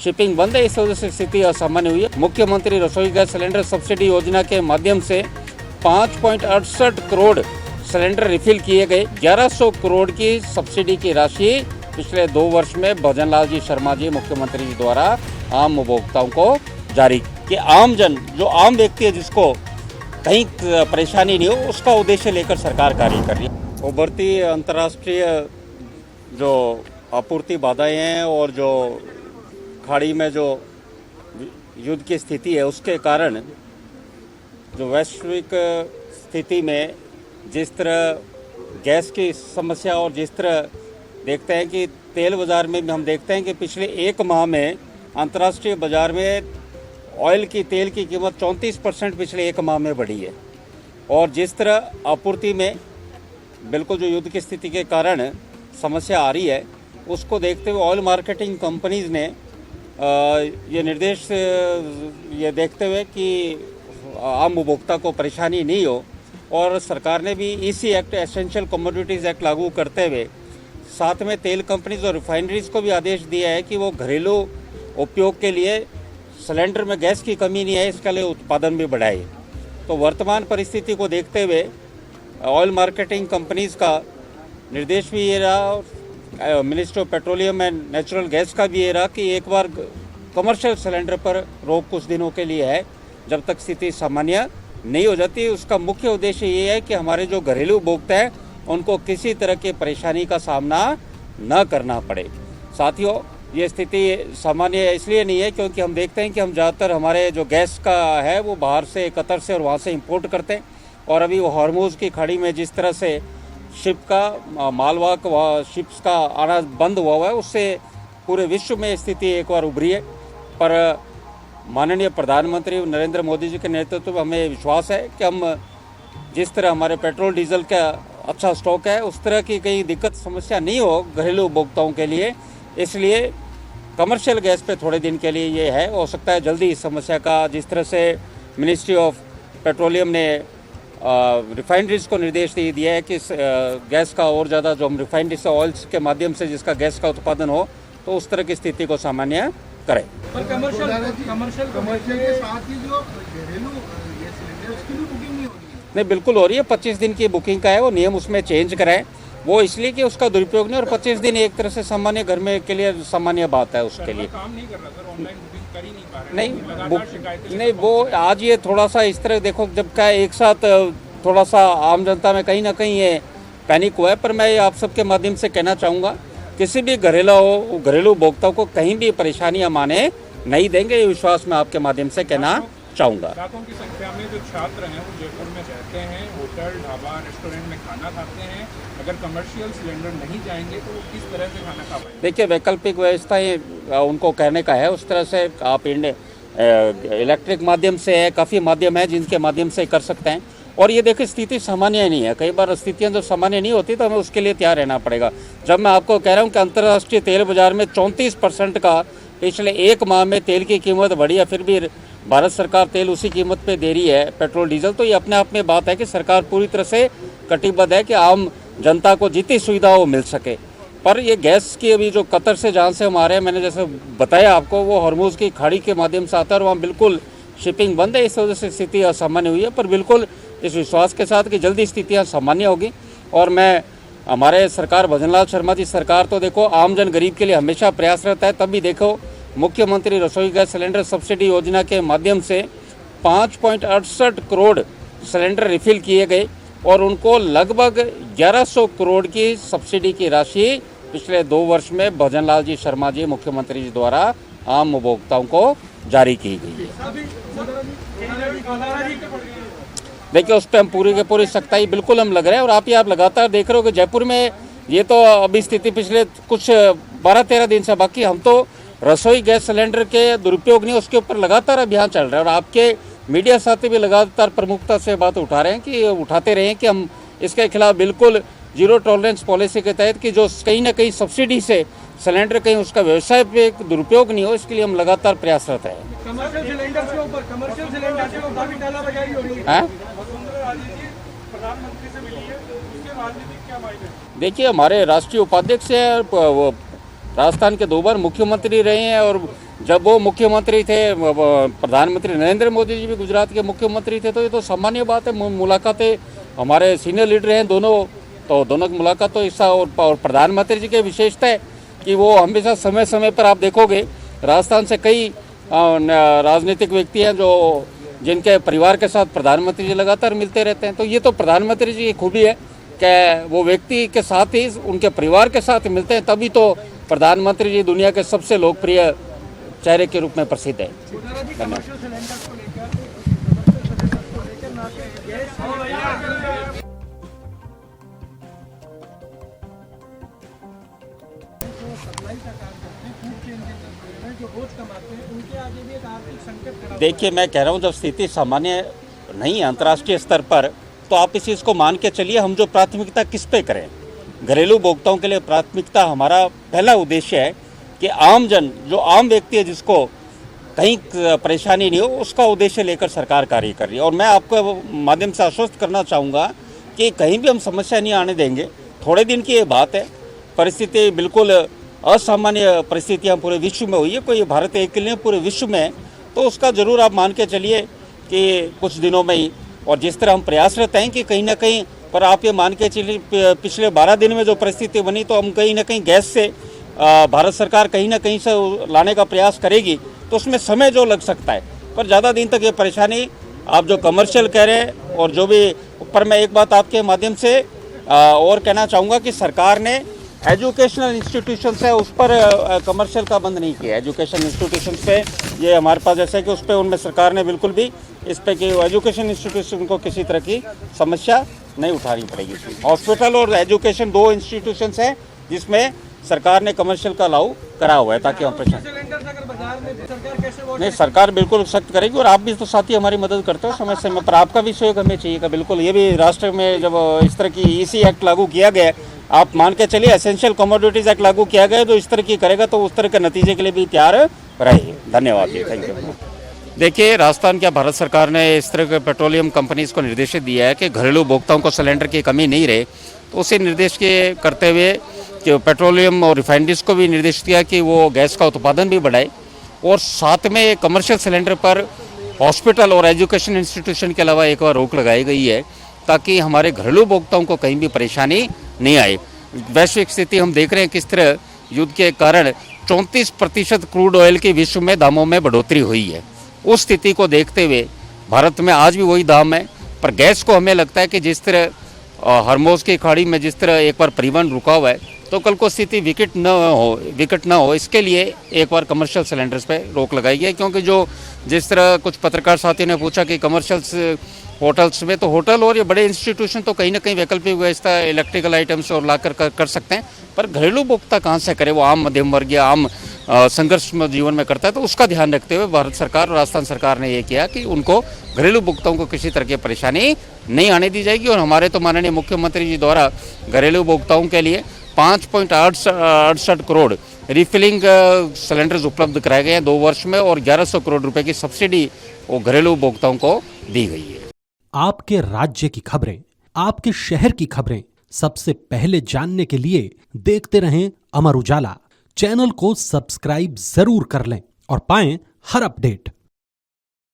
Shipping बंद है, इस वजह से स्थिति असामान्य हुई है। मुख्यमंत्री रसोई गैस सिलेंडर सब्सिडी योजना के माध्यम से 5.68 करोड़ सिलेंडर रिफिल किए गए। 1100 करोड़ की सब्सिडी की राशि पिछले 2 वर्ष में भजन लाल जी शर्मा जी मुख्यमंत्री जी द्वारा आम उपभोक्ताओं को जारी कि आम जन जो आम व्यक्ति है जिसको कहीं परेशानी नहीं हो, उसका उद्देश्य लेकर सरकार कार्य कर रही है। उभरती अंतर्राष्ट्रीय जो आपूर्ति बाधाएं हैं और जो खाड़ी में जो युद्ध की स्थिति है, उसके कारण जो वैश्विक स्थिति में जिस तरह गैस की समस्या और जिस तरह देखते हैं कि तेल बाज़ार में भी हम देखते हैं कि पिछले 1 माह में अंतर्राष्ट्रीय बाज़ार में ऑयल की तेल की कीमत 34% पिछले 1 माह में बढ़ी है। और जिस तरह आपूर्ति में बिल्कुल जो युद्ध की स्थिति के कारण समस्या आ रही है, उसको देखते हुए ऑयल मार्केटिंग कंपनीज़ ने ये निर्देश ये देखते हुए कि आम उपभोक्ता को परेशानी नहीं हो, और सरकार ने भी इसी एक्ट एसेंशियल कमोडिटीज़ एक्ट लागू करते हुए साथ में तेल कंपनीज और रिफाइनरीज को भी आदेश दिया है कि वो घरेलू उपयोग के लिए सिलेंडर में गैस की कमी नहीं है, इसके लिए उत्पादन भी बढ़ाए। तो वर्तमान परिस्थिति को देखते हुए ऑयल मार्केटिंग कंपनीज का निर्देश भी ये रहा, ministry of petroleum and natural gas का भी ये रहा कि एक बार कमर्शियल सिलेंडर पर रोक कुछ दिनों के लिए है, जब तक स्थिति सामान्य नहीं हो जाती। उसका मुख्य उद्देश्य ये है कि हमारे जो घरेलू उपभोक्ता हैं उनको किसी तरह की परेशानी का सामना न करना पड़े। साथियों, ये स्थिति सामान्य इसलिए नहीं है क्योंकि हम देखते हैं कि हम ज़्यादातर हमारे जो गैस का है वो बाहर से, कतर से और वहाँ से इंपोर्ट करते हैं। और अभी वो हॉर्मुज़ की खाड़ी में जिस तरह से शिप का मालवाहक शिप्स का आना बंद हुआ है, उससे पूरे विश्व में स्थिति एक बार उभरी है। पर माननीय प्रधानमंत्री नरेंद्र मोदी जी के नेतृत्व में हमें विश्वास है कि हम जिस तरह हमारे पेट्रोल डीजल का अच्छा स्टॉक है, उस तरह की कहीं दिक्कत समस्या नहीं हो घरेलू उपभोक्ताओं के लिए। इसलिए कमर्शियल गैस पे थोड़े दिन के लिए ये है, हो सकता है जल्दी इस समस्या का, जिस तरह से मिनिस्ट्री ऑफ पेट्रोलियम ने रिफाइनरीज को निर्देश दिया है कि गैस का और ज़्यादा जो हम रिफाइनरीज से ऑयल्स के माध्यम से जिसका गैस का उत्पादन हो, तो उस तरह की स्थिति को सामान्य करें। पर कमर्शियल के साथ ही जो घरेलू ये सिलेंडर उसकी भी बुकिंग नहीं हो रही है? नहीं, बिल्कुल हो रही है। 25 दिन की बुकिंग का है, वो नियम उसमें चेंज कराएं। वो इसलिए कि उसका दुरुपयोग नहीं, और 25 दिन एक तरह से सामान्य घर में के लिए सामान्य बात है उसके लिए। काम नहीं कर रहा सर, ऑनलाइन बुकिंग कर ही नहीं पा रहे। नहीं, वो आज ये थोड़ा सा इस तरह देखो, जब क्या एक साथ थोड़ा सा आम जनता में कहीं ना कहीं ये पैनिक हुआ है। पर मैं आप सबके माध्यम से कहना चाहूँगा, किसी भी घरेलू उपभोक्ता को कहीं भी परेशानियां माने नहीं देंगे, ये विश्वास मैं आपके माध्यम से कहना चाहूँगा। लाखों की संख्या में जो छात्र हैं वो जयपुर में रहते हैं, होटल, ढाबा, रेस्टोरेंट में खाना खाते हैं। अगर कमर्शियल सिलेंडर नहीं जाएंगे तो वो किस तरह से खाना खा पाएंगे? देखिए, वैकल्पिक व्यवस्था उनको कहने का है, उस तरह से आप इलेक्ट्रिक माध्यम से है, काफ़ी माध्यम है जिनके माध्यम से कर सकते हैं। और ये देखिए, स्थिति सामान्य नहीं है। कई बार स्थितियां जब सामान्य नहीं होती तो हमें उसके लिए तैयार रहना पड़ेगा। जब मैं आपको कह रहा हूँ कि अंतर्राष्ट्रीय तेल बाजार में 34% का पिछले 1 माह में तेल की कीमत बढ़ी है, फिर भी भारत सरकार तेल उसी कीमत पे दे रही है, पेट्रोल डीजल। तो ये अपने आप में बात है कि सरकार पूरी तरह से कटिबद्ध है कि आम जनता को जितनी सुविधा वो मिल सके। पर ये गैस की अभी जो कतर से जहाँ से हम आ रहे हैं, मैंने जैसे बताया आपको, वो हॉर्मुज़ की खाड़ी के माध्यम से आता है और वहाँ बिल्कुल शिपिंग बंद है, इस वजह से स्थिति असामान्य हुई है। पर बिल्कुल इस विश्वास के साथ कि जल्दी स्थितियाँ सामान्य होगी। और मैं हमारे सरकार भजन लाल शर्मा जी सरकार तो देखो आम जन गरीब के लिए हमेशा प्रयासरत है। तब भी देखो, मुख्यमंत्री रसोई गैस सिलेंडर सब्सिडी योजना के माध्यम से 5.68 करोड़ सिलेंडर रिफिल किए गए, और उनको लगभग 1100 करोड़ की सब्सिडी की राशि पिछले 2 वर्ष में भजन लाल जी शर्मा जी मुख्यमंत्री जी द्वारा आम उपभोक्ताओं को जारी की गई है। देखिए, उस पर हम पूरी की पूरी सख्ताई बिल्कुल हम लग रहे हैं। और आप लगातार देख रहे हो कि जयपुर में ये तो अभी स्थिति पिछले कुछ 12-13 दिन से, बाकी हम तो रसोई गैस सिलेंडर के दुरुपयोग नहीं, उसके ऊपर लगातार अभियान चल रहा है। और आपके मीडिया साथी भी लगातार प्रमुखता से बात उठा रहे हैं कि उठाते रहे कि हम इसके खिलाफ बिल्कुल जीरो टॉलरेंस पॉलिसी के तहत कि जो कहीं ना कहीं सब्सिडी से सिलेंडर कहीं उसका व्यवसाय पे दुरुपयोग नहीं हो, इसके लिए हम लगातार प्रयासरत हैं। कमर्शियल सिलेंडर के ऊपर भी तालाबंदी हो रही है। प्रधानमंत्री से मिली है, उसके राजनीतिक क्या मायने? देखिए, हमारे राष्ट्रीय उपाध्यक्ष हैं, राजस्थान के 2 बार मुख्यमंत्री रहे हैं, और जब वो मुख्यमंत्री थे, प्रधानमंत्री नरेंद्र मोदी जी भी गुजरात के मुख्यमंत्री थे, तो ये तो सामान्य बात है। मुलाकातें, हमारे सीनियर लीडर हैं दोनों, तो दोनों की मुलाकात तो ऐसा। और प्रधानमंत्री जी की विशेषता है कि वो हमेशा समय समय पर, आप देखोगे राजस्थान से कई राजनीतिक व्यक्ति हैं जो जिनके परिवार के साथ प्रधानमंत्री जी लगातार मिलते रहते हैं। तो ये तो प्रधानमंत्री जी की खूबी है कि वो व्यक्ति के साथ ही उनके परिवार के साथ मिलते हैं, तभी तो प्रधानमंत्री जी दुनिया के सबसे लोकप्रिय चेहरे के रूप में प्रसिद्ध है। देखिए, मैं कह रहा हूँ, जब स्थिति सामान्य नहीं है अंतर्राष्ट्रीय स्तर पर, तो आप इस चीज़ को मान के चलिए। हम जो प्राथमिकता किस पे करें, घरेलू उपभोक्ताओं के लिए प्राथमिकता, हमारा पहला उद्देश्य है कि आम जन, जो आम व्यक्ति है जिसको कहीं परेशानी नहीं हो, उसका उद्देश्य लेकर सरकार कार्य कर रही है। और मैं आपको माध्यम से आश्वस्त करना चाहूँगा कि कहीं भी हम समस्या नहीं आने देंगे। थोड़े दिन की ये बात है, परिस्थिति बिल्कुल असामान्य परिस्थितियाँ पूरे विश्व में हुई है, कोई भारत एक के लिए पूरे विश्व में, तो उसका ज़रूर आप मान के चलिए कि कुछ दिनों में ही, और जिस तरह हम प्रयासरत हैं कि कहीं ना कहीं, पर आप ये मान के चलिए पिछले 12 दिन में जो परिस्थिति बनी, तो हम कहीं ना कहीं गैस से भारत सरकार कहीं ना कहीं से लाने का प्रयास करेगी, तो उसमें समय जो लग सकता है, पर ज़्यादा दिन तक ये परेशानी, आप जो कमर्शियल कह रहे हैं और जो भी, पर मैं एक बात आपके माध्यम से और कहना चाहूँगा कि सरकार ने एजुकेशनल इंस्टीट्यूशंस है उस पर कमर्शियल का बंद नहीं किया। एजुकेशन इंस्टीट्यूशंस पे ये हमारे पास जैसे कि उस पर, उनमें सरकार ने बिल्कुल भी इस पे कि एजुकेशन इंस्टीट्यूशन को किसी तरह की समस्या नहीं उठानी पड़ेगी। हॉस्पिटल और एजुकेशन 2 इंस्टीट्यूशंस हैं जिसमें सरकार ने कमर्शियल का अलाउ करा हुआ है, ताकि हम नहीं, सरकार बिल्कुल सख्त करेगी। और आप भी तो साथी हमारी मदद करते हो समय समय पर, आपका भी सहयोग हमें चाहिएगा। बिल्कुल, ये भी राष्ट्र में जब इस तरह की EC एक्ट लागू किया गया, आप मान के चलिए एसेंशियल कमोडिटीज एक्ट लागू किया गया, तो इस तरह की करेगा तो उस तरह के नतीजे के लिए भी तैयार रहिए। धन्यवाद जी, थैंक यू। देखिए, राजस्थान क्या भारत सरकार ने इस तरह के पेट्रोलियम कंपनीज को निर्देशित दिया है कि घरेलू उपभोक्ताओं को सिलेंडर की कमी नहीं रहे, तो उसे निर्देश के करते हुए कि पेट्रोलियम और रिफाइनरीज को भी निर्देशित किया कि वो गैस का उत्पादन भी बढ़ाए, और साथ में कमर्शियल सिलेंडर पर हॉस्पिटल और एजुकेशन इंस्टीट्यूशन के अलावा एक और रोक लगाई गई है, ताकि हमारे घरेलू उपभोक्ताओं को कहीं भी परेशानी नहीं आए। वैश्विक स्थिति हम देख रहे हैं किस तरह युद्ध के कारण 34% क्रूड ऑयल के विश्व में दामों में बढ़ोतरी हुई है। उस स्थिति को देखते हुए भारत में आज भी वही दाम है, पर गैस को हमें लगता है कि जिस तरह हरमोज की खाड़ी में जिस तरह एक बार परिवहन रुका हुआ है, तो कल को स्थिति विकट न हो, इसके लिए एक बार कमर्शियल सिलेंडर्स पे रोक लगाई है। क्योंकि जो जिस तरह कुछ पत्रकार साथियों ने पूछा कि कमर्शियल होटल्स में, तो होटल और ये बड़े इंस्टीट्यूशन तो कहीं ना कहीं वैकल्पिक व्यवस्था इलेक्ट्रिकल आइटम्स और लाकर कर सकते हैं, पर घरेलू उपभोक्ता कहाँ से करे, वो आम मध्यम वर्ग या आम संघर्ष जीवन में करता है। तो उसका ध्यान रखते हुए भारत सरकार और राजस्थान सरकार ने ये किया कि उनको घरेलू उपभोक्ताओं को किसी तरह की परेशानी नहीं आने दी जाएगी। और हमारे तो माननीय मुख्यमंत्री जी द्वारा घरेलू उपभोक्ताओं के लिए 5.68 करोड़ रिफिलिंग सिलेंडर्स उपलब्ध कराए गए हैं 2 वर्ष में, और 1100 करोड़ रुपए की सब्सिडी वो घरेलू उपभोक्ताओं को दी गई है। आपके राज्य की खबरें, आपके शहर की खबरें सबसे पहले जानने के लिए देखते रहें अमर उजाला। चैनल को सब्सक्राइब जरूर कर लें और पाएं हर अपडेट।